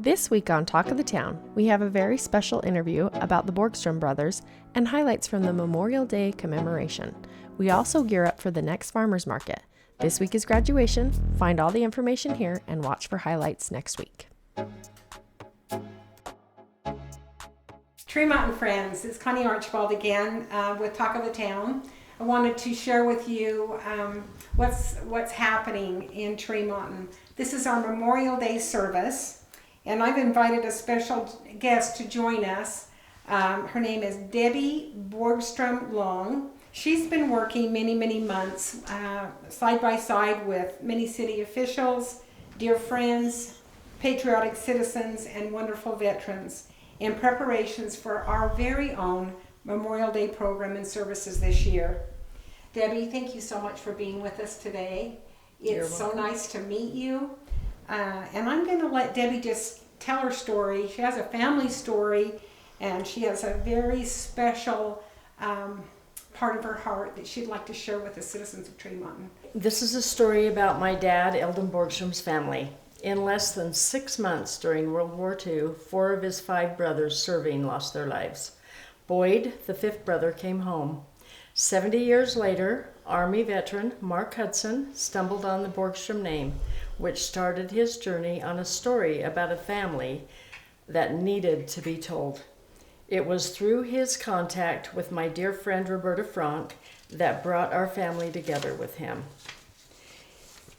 This week on Talk of the Town, we have a very special interview about the Borgstrom brothers and highlights from the Memorial Day commemoration. We also gear up for the next farmers market. This week is graduation. Find all the information here and watch for highlights next week. Tremont and friends, it's Connie Archibald again with Talk of the Town. I wanted to share with you what's happening in Tremont. This is our Memorial Day service, and I've invited a special guest to join us. Her name is Debbie Borgstrom Long. She's been working many months side by side with many city officials, dear friends, patriotic citizens, and wonderful veterans in preparations for our very own Memorial Day program and services this year. Debbie, thank you so much for being with us today. It's so nice to meet you. And I'm going to let Debbie just tell her story. She has a family story, and she has a very special part of her heart that she'd like to share with the citizens of Tremont. This is a story about my dad, Eldon Borgstrom's family. In less than 6 months during World War II, 4 of his 5 brothers serving lost their lives. Boyd, the 5th brother, came home. 70 years later, Army veteran Mark Hudson stumbled on the Borgstrom name, which started his journey on a story about a family that needed to be told. It was through his contact with my dear friend Roberta Frank that brought our family together with him.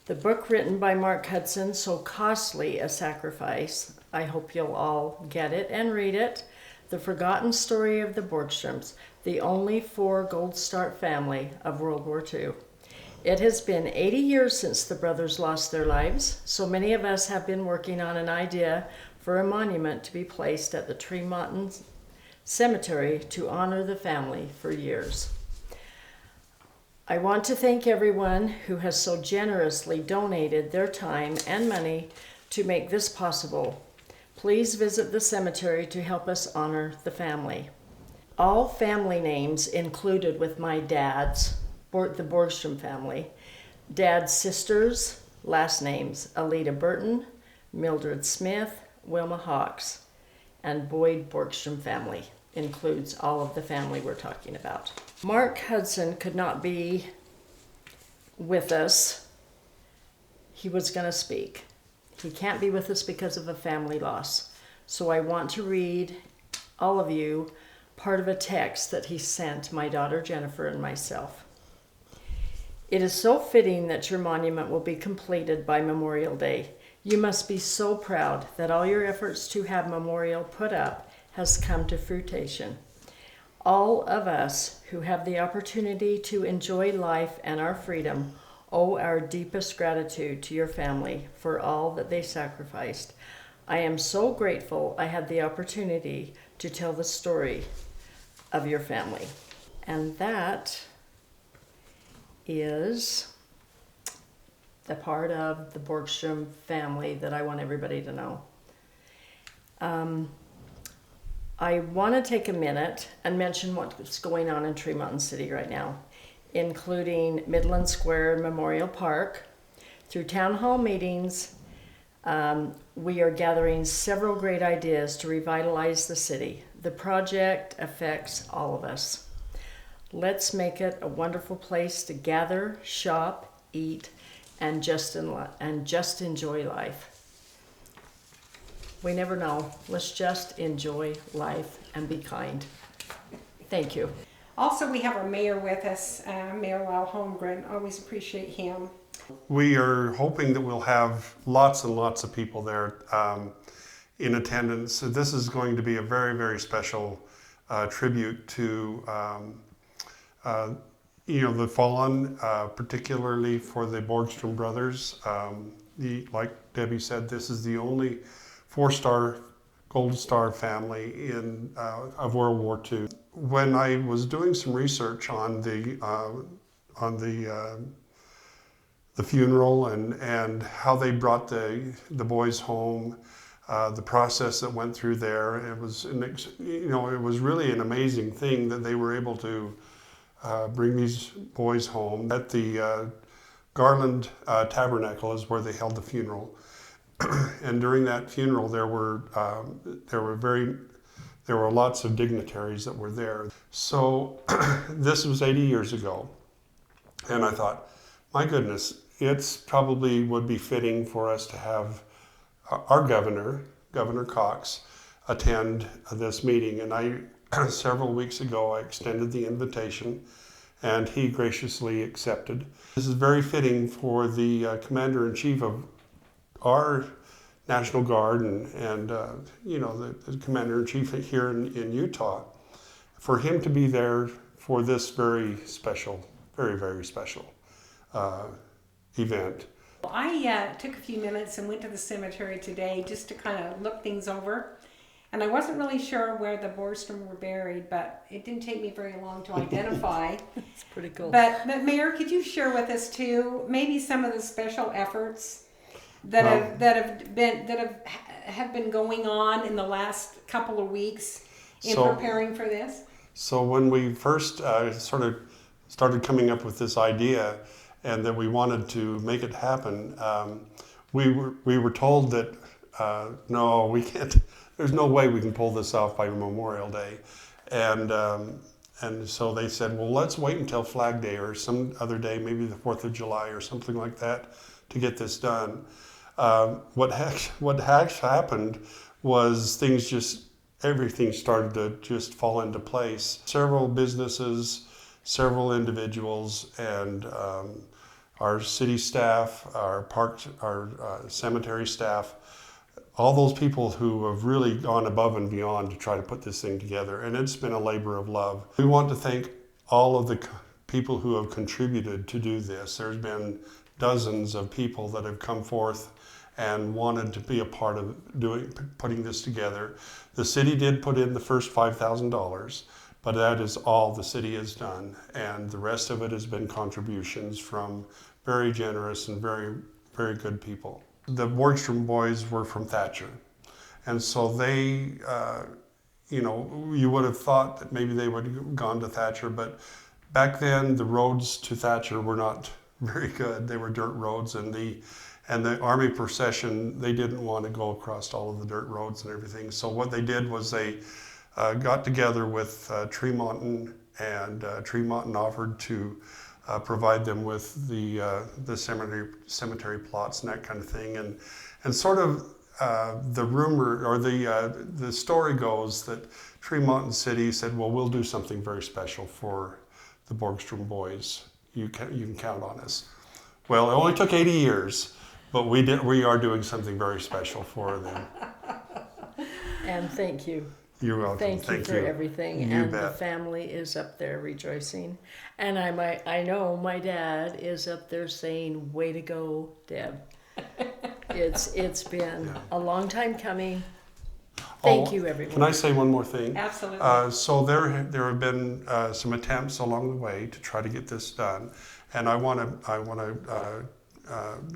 The book written by Mark Hudson, So Costly a Sacrifice, I hope you'll all get it and read it. The Forgotten Story of the Borgstroms, the only 4 Gold Star family of World War II. It has been 80 years since the brothers lost their lives, so many of us have been working on an idea for a monument to be placed at the Tremont Cemetery to honor the family for years. I want to thank everyone who has so generously donated their time and money to make this possible. Please visit the cemetery to help us honor the family. All family names included with my dad's, the Borgstrom family. Dad's sisters' last names, Alida Burton, Mildred Smith, Wilma Hawks, and Boyd Borgstrom family includes all of the family we're talking about. Mark Hudson could not be with us. He was going to speak. He can't be with us because of a family loss. So I want to read all of you part of a text that he sent my daughter Jennifer and myself. It is so fitting that your monument will be completed by Memorial Day. You must be so proud that all your efforts to have memorial put up has come to fruition. All of us who have the opportunity to enjoy life and our freedom owe our deepest gratitude to your family for all that they sacrificed. I am so grateful I had the opportunity to tell the story of your family. And that is the part of the Borgstrom family that I want everybody to know. I want to take a minute and mention what's going on in Tremont City right now, including Midland Square and Memorial Park. Through town hall meetings, we are gathering several great ideas to revitalize the city. The project affects all of us. Let's make it a wonderful place to gather, shop, eat, and just enjoy life. We never know. Let's just enjoy life and be kind. Thank you. Also, we have our mayor with us, Mayor Lyle Holmgren. Always appreciate him. We are hoping that we'll have lots and lots of people there in attendance. So this is going to be a very special tribute to the fallen, particularly for the Borgstrom brothers. Like Debbie said, this is the only 4-star Gold Star family of World War II. When I was doing some research on the funeral and how they brought the boys home, the process that went through there, it was really an amazing thing that they were able to bring these boys home. At the Garland Tabernacle is where they held the funeral. And during that funeral, there were lots of dignitaries that were there. So this was 80 years ago, and I thought, my goodness, it's probably would be fitting for us to have our Governor Cox, attend this meeting. And several weeks ago, I extended the invitation, and he graciously accepted. This is very fitting for the Commander-in-Chief of our National Guard and the Commander-in-Chief here in Utah, for him to be there for this very special, very, very special event. Well, I took a few minutes and went to the cemetery today just to kind of look things over. And I wasn't really sure where the Borgstrom were buried, but it didn't take me very long to identify. It's pretty cool. But Mayor, could you share with us too, maybe some of the special efforts that have been going on in the last couple of weeks in preparing for this? So when we first sort of started coming up with this idea, and that we wanted to make it happen, we were told that no, we can't. There's no way we can pull this off by Memorial Day, and so they said, well, let's wait until Flag Day or some other day, maybe the 4th of July or something like that, to get this done. What happened was everything started to just fall into place. Several businesses, several individuals, and our city staff, our parks, our cemetery staff, all those people who have really gone above and beyond to try to put this thing together. And it's been a labor of love. We want to thank all of the people who have contributed to do this. There's been dozens of people that have come forth and wanted to be a part of putting this together. The city did put in the first $5,000, but that is all the city has done. And the rest of it has been contributions from very generous and very, very good people. The Borgstrom boys were from Thatcher. And so they, you would have thought that maybe they would have gone to Thatcher, but back then the roads to Thatcher were not very good. They were dirt roads, and the army procession, they didn't want to go across all of the dirt roads and everything. So what they did was they got together with Tremonton, and Tremonton offered to provide them with the cemetery plots and that kind of thing, and sort of the rumor or the story goes that Tremonton City said, well, we'll do something very special for the Borgstrom boys. You can count on us. Well, it only took 80 years, but we are doing something very special for them. And thank you. You're welcome. Thank you for everything. You and bet. The family is up there rejoicing. And I know my dad is up there saying, way to go, Deb. It's been a long time coming. Thank you, everyone. Can I say one more thing? Absolutely. So there have been some attempts along the way to try to get this done, and I want to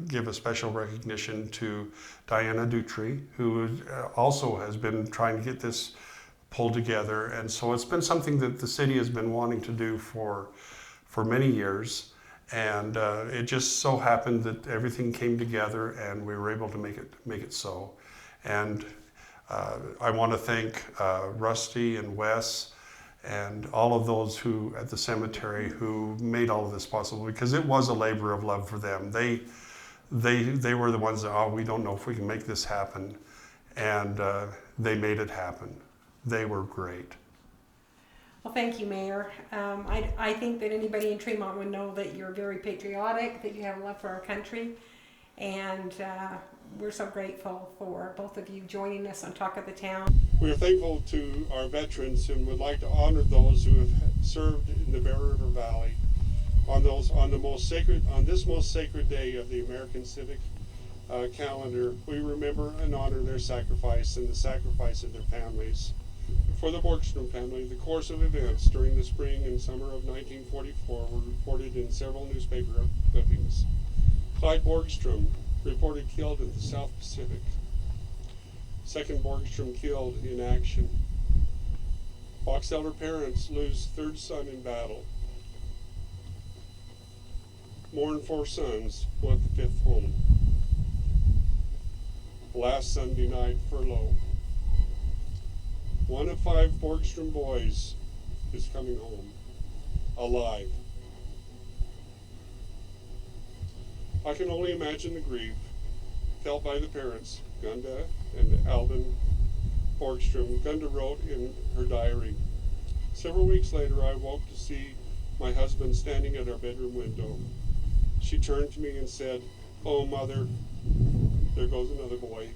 give a special recognition to Diana Dutry, who also has been trying to get this pulled together. And so it's been something that the city has been wanting to do for many years. And it just so happened that everything came together and we were able to make it so. And I want to thank Rusty and Wes and all of those who at the cemetery who made all of this possible, because it was a labor of love for them. They were the ones that, we don't know if we can make this happen. And they made it happen. They were great. Well, thank you, Mayor. I think that anybody in Tremont would know that you're very patriotic, that you have love for our country, and we're so grateful for both of you joining us on Talk of the Town. We are thankful to our veterans and would like to honor those who have served in the Bear River Valley on this most sacred day of the American civic calendar. We remember and honor their sacrifice and the sacrifice of their families. For the Borgstrom family, the course of events during the spring and summer of 1944 were reported in several newspaper clippings. Clyde Borgstrom reported killed in the South Pacific. Second Borgstrom killed in action. Box Elder parents lose third son in battle. Mourn 4 sons, want the 5th home. last Sunday night furlough. One of 5 Borgstrom boys is coming home, alive. I can only imagine the grief felt by the parents, Gunda and Alvin Borgstrom. Gunda wrote in her diary, "Several weeks later, I woke to see my husband standing at our bedroom window. She turned to me and said, 'Oh, Mother, there goes another boy.'"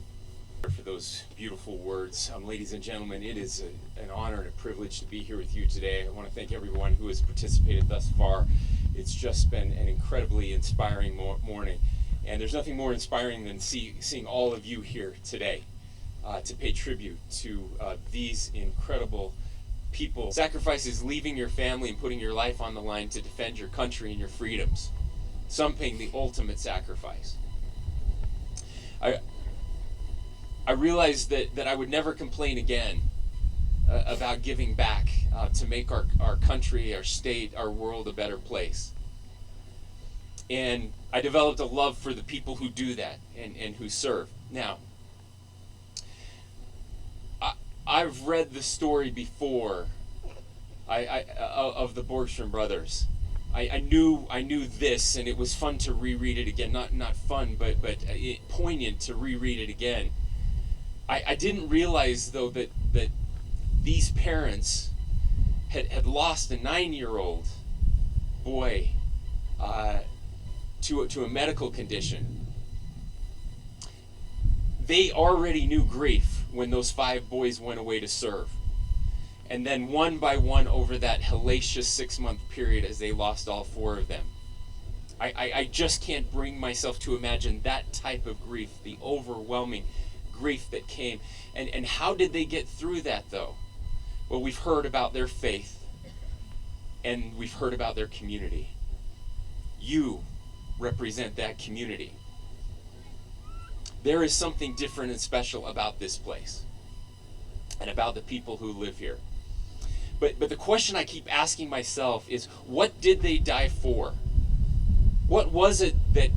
For those beautiful words. Ladies and gentlemen, it is an honor and a privilege to be here with you today. I want to thank everyone who has participated thus far. It's just been an incredibly inspiring morning. And there's nothing more inspiring than seeing all of you here today to pay tribute to these incredible people. Sacrifice is leaving your family and putting your life on the line to defend your country and your freedoms. Some paying the ultimate sacrifice. I realized that I would never complain again about giving back to make our country, our state, our world a better place. And I developed a love for the people who do that and who serve. Now, I've read the story before of the Borgstrom brothers. I knew this, and it was fun to reread it again. Not fun, but poignant to reread it again. I didn't realize, though, that these parents had lost a 9-year-old boy to a medical condition. They already knew grief when those 5 boys went away to serve. And then one by one over that hellacious 6-month period as they lost all 4 of them. I just can't bring myself to imagine that type of grief, the overwhelming grief that came. And how did they get through that, though? Well, we've heard about their faith, and we've heard about their community. You represent that community. There is something different and special about this place and about the people who live here. But the question I keep asking myself is, what did they die for? What was it that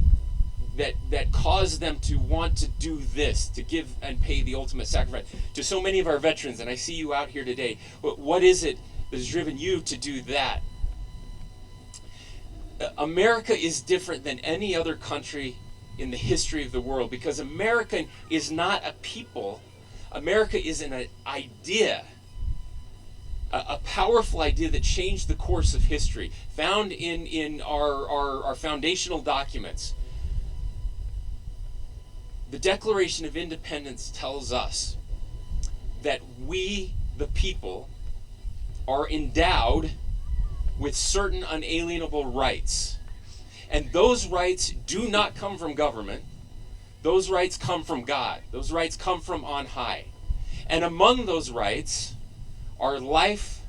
caused them to want to do this, to give and pay the ultimate sacrifice? To so many of our veterans, and I see you out here today, what is it that has driven you to do that? America is different than any other country in the history of the world, because America is not a people. America is an idea, a powerful idea that changed the course of history, found in our foundational documents. The Declaration of Independence tells us that we, the people, are endowed with certain unalienable rights. And those rights do not come from government. Those rights come from God. Those rights come from on high. And among those rights are life,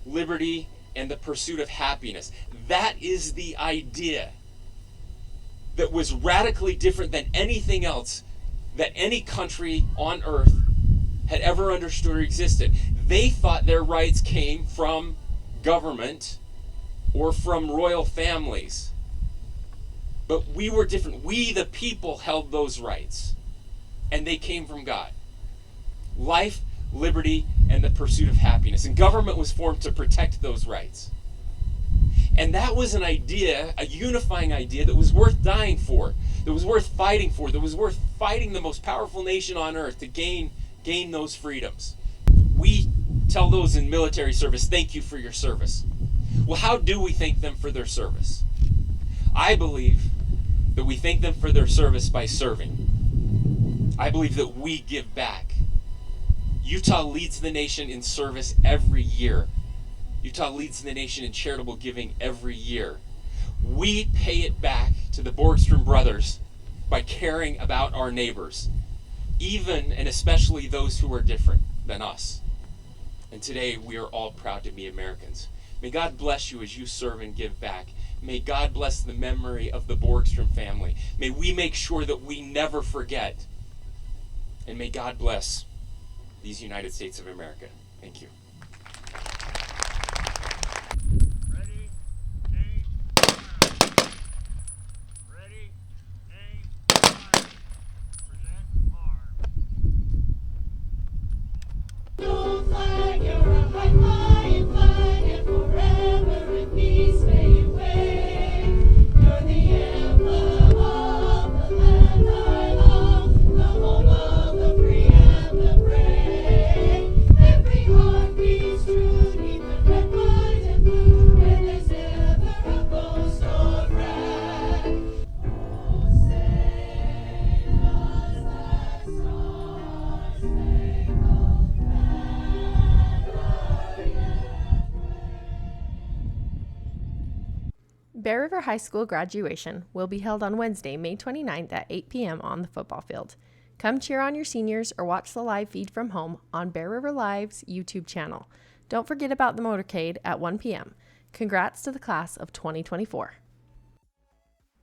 liberty, and the pursuit of happiness. That is the idea that was radically different than anything else that any country on earth had ever understood or existed. They thought their rights came from government or from royal families. But we were different. We, the people, held those rights. And they came from God. Life, liberty, and the pursuit of happiness. And government was formed to protect those rights. And that was an idea, a unifying idea that was worth dying for, that was worth fighting for, that was worth fighting the most powerful nation on earth to gain those freedoms. We tell those in military service, thank you for your service. Well, how do we thank them for their service? I believe that we thank them for their service by serving. I believe that we give back. Utah leads the nation in service every year. Utah leads the nation in charitable giving every year. We pay it back to the Borgstrom brothers by caring about our neighbors, even and especially those who are different than us. And today we are all proud to be Americans. May God bless you as you serve and give back. May God bless the memory of the Borgstrom family. May we make sure that we never forget. And may God bless these United States of America. Thank you. Ready, aim, fire. Ready, aim, fire. Present arms. Bear River High School graduation will be held on Wednesday, May 29th at 8 p.m. on the football field. Come cheer on your seniors or watch the live feed from home on Bear River Live's YouTube channel. Don't forget about the motorcade at 1 p.m. Congrats to the class of 2024.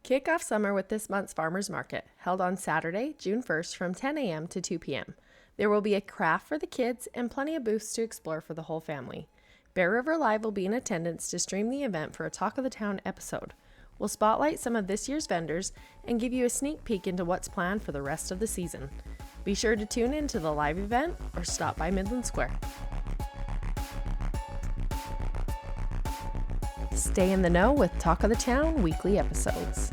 Kick off summer with this month's Farmers Market, held on Saturday, June 1st from 10 a.m. to 2 p.m. There will be a craft for the kids and plenty of booths to explore for the whole family. Bear River Live will be in attendance to stream the event for a Talk of the Town episode. We'll spotlight some of this year's vendors and give you a sneak peek into what's planned for the rest of the season. Be sure to tune in to the live event or stop by Midland Square. Stay in the know with Talk of the Town weekly episodes.